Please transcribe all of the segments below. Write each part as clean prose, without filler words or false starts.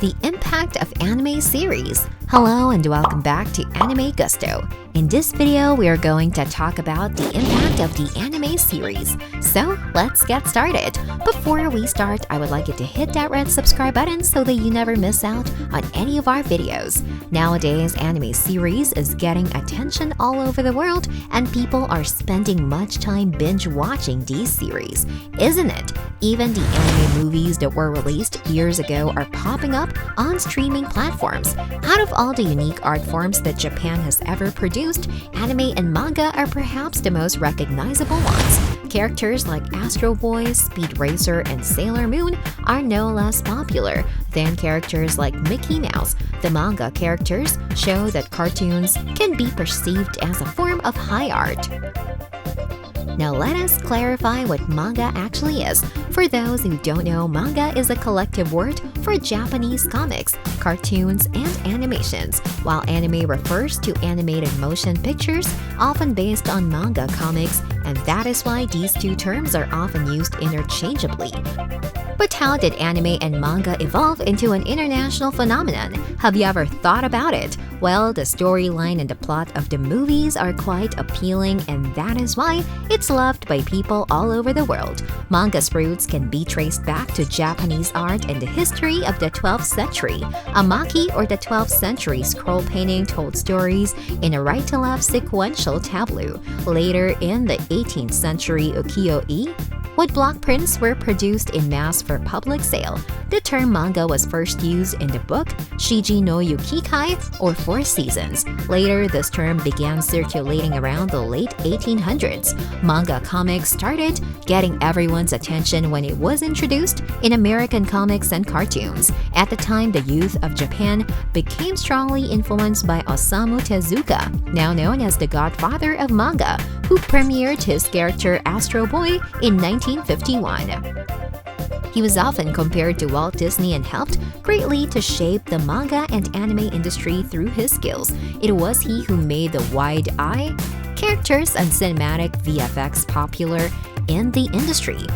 The impact of anime series. Hello and welcome back to Anime Gusto. In this video, we are going to talk about the impact of the anime series. So let's get started. Before we start, I would like you to hit that red subscribe button so that you never miss out on any of our videos. Nowadays, anime series is getting attention all over the world and people are spending much time binge watching these series, isn't it? Even the anime movies that were released years ago are popping up on streaming platforms. Out of all the unique art forms that Japan has ever produced, anime and manga are perhaps the most recognizable ones. Characters like Astro Boy, Speed Racer, and Sailor Moon are no less popular than characters like Mickey Mouse. The manga characters show that cartoons can be perceived as a form of high art. Now let us clarify what manga actually is. For those who don't know, manga is a collective word for Japanese comics, cartoons, and animations, while anime refers to animated motion pictures, often based on manga comics, and that is why these two terms are often used interchangeably. But how did anime and manga evolve into an international phenomenon? Have you ever thought about it? Well, the storyline and the plot of the movies are quite appealing, and that is why it's loved by people all over the world. Manga's roots can be traced back to Japanese art and the history of the 12th century. A maki, or the 12th century scroll painting, told stories in a right-to-left sequential tableau. Later in the 18th century, ukiyo-e wood block prints were produced in mass for public sale. The term manga was first used in the book Shiji no Yukikai, or Four Seasons. Later, this term began circulating around the late 1800s. Manga comics started getting everyone's attention when it was introduced in American comics and cartoons. At the time, the youth of Japan became strongly influenced by Osamu Tezuka, now known as the godfather of manga, who premiered his character Astro Boy in 1951. He was often compared to Walt Disney and helped greatly to shape the manga and anime industry through his skills. It was he who made the wide-eye characters and cinematic VFX popular in the industry.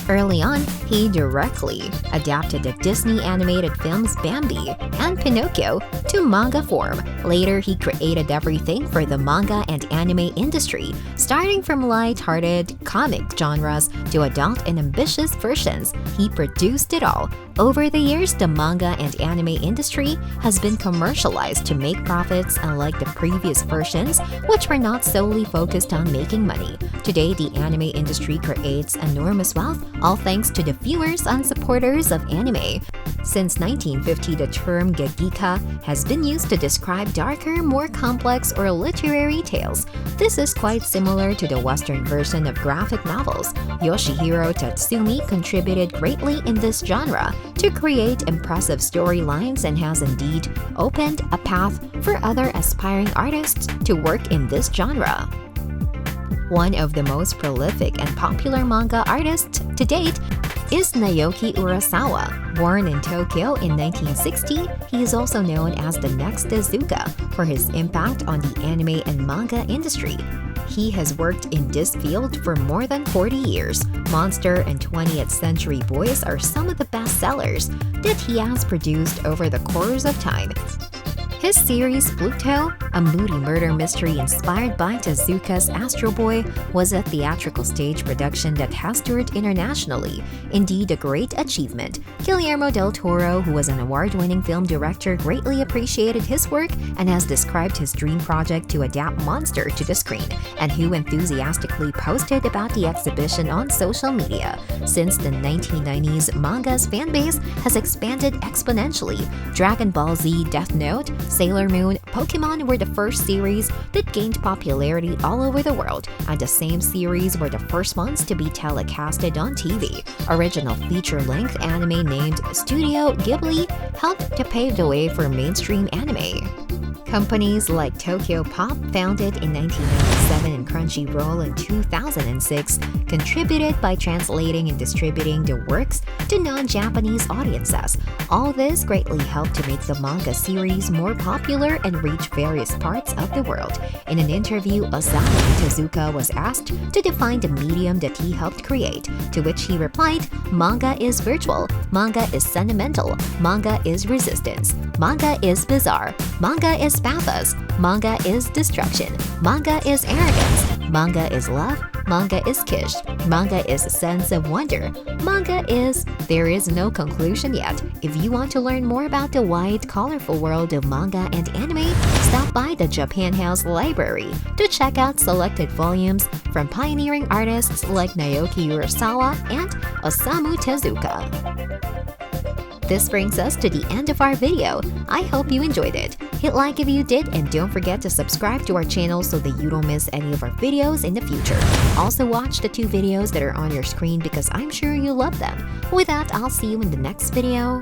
Early on, he directly adapted the Disney animated films Bambi and Pinocchio to manga form. Later, he created everything for the manga and anime industry, starting from light-hearted comic genres to adult and ambitious versions. He produced it all. Over the years, the manga and anime industry has been commercialized to make profits, unlike the previous versions, which were not solely focused on making money. Today, the anime industry creates enormous wealth, all thanks to the viewers and supporters of anime. Since 1950, the term gegika has been used to describe darker, more complex, or literary tales. This is quite similar to the Western version of graphic novels. Yoshihiro Tatsumi contributed greatly in this genre to create impressive storylines and has indeed opened a path for other aspiring artists to work in this genre. One of the most prolific and popular manga artists to date is Naoki Urasawa. Born in Tokyo in 1960, he is also known as the next Tezuka for his impact on the anime and manga industry. He has worked in this field for more than 40 years. Monster and 20th Century Boys are some of the best sellers that he has produced over the course of time. His series Pluto, a moody murder mystery inspired by Tezuka's Astro Boy, was a theatrical stage production that has toured internationally. Indeed, a great achievement. Guillermo del Toro, who was an award-winning film director, greatly appreciated his work and has described his dream project to adapt Monster to the screen, and who enthusiastically posted about the exhibition on social media. Since the 1990s, manga's fanbase has expanded exponentially. Dragon Ball Z, Death Note, Sailor Moon, Pokemon were the first series that gained popularity all over the world, and the same series were the first ones to be telecasted on TV. Original feature-length anime named Studio Ghibli helped to pave the way for mainstream anime. Companies like Tokyo Pop, founded in 1997 and Crunchyroll in 2006, contributed by translating and distributing their works to non-Japanese audiences. All this greatly helped to make the manga series more popular and reach various parts of the world. In an interview, Osamu Tezuka was asked to define the medium that he helped create, to which he replied, "Manga is virtual, manga is sentimental, manga is resistance, manga is bizarre, manga is pathos, manga is destruction, manga is arrogance, manga is love, manga is kitsch, manga is a sense of wonder, manga is..." There is no conclusion yet. If you want to learn more about the wide, colorful world of manga and anime, stop by the Japan House Library to check out selected volumes from pioneering artists like Naoki Urasawa and Osamu Tezuka. This brings us to the end of our video. I hope you enjoyed it. Hit like if you did, and don't forget to subscribe to our channel so that you don't miss any of our videos in the future. Also watch the 2 videos that are on your screen because I'm sure you love them. With that, I'll see you in the next video.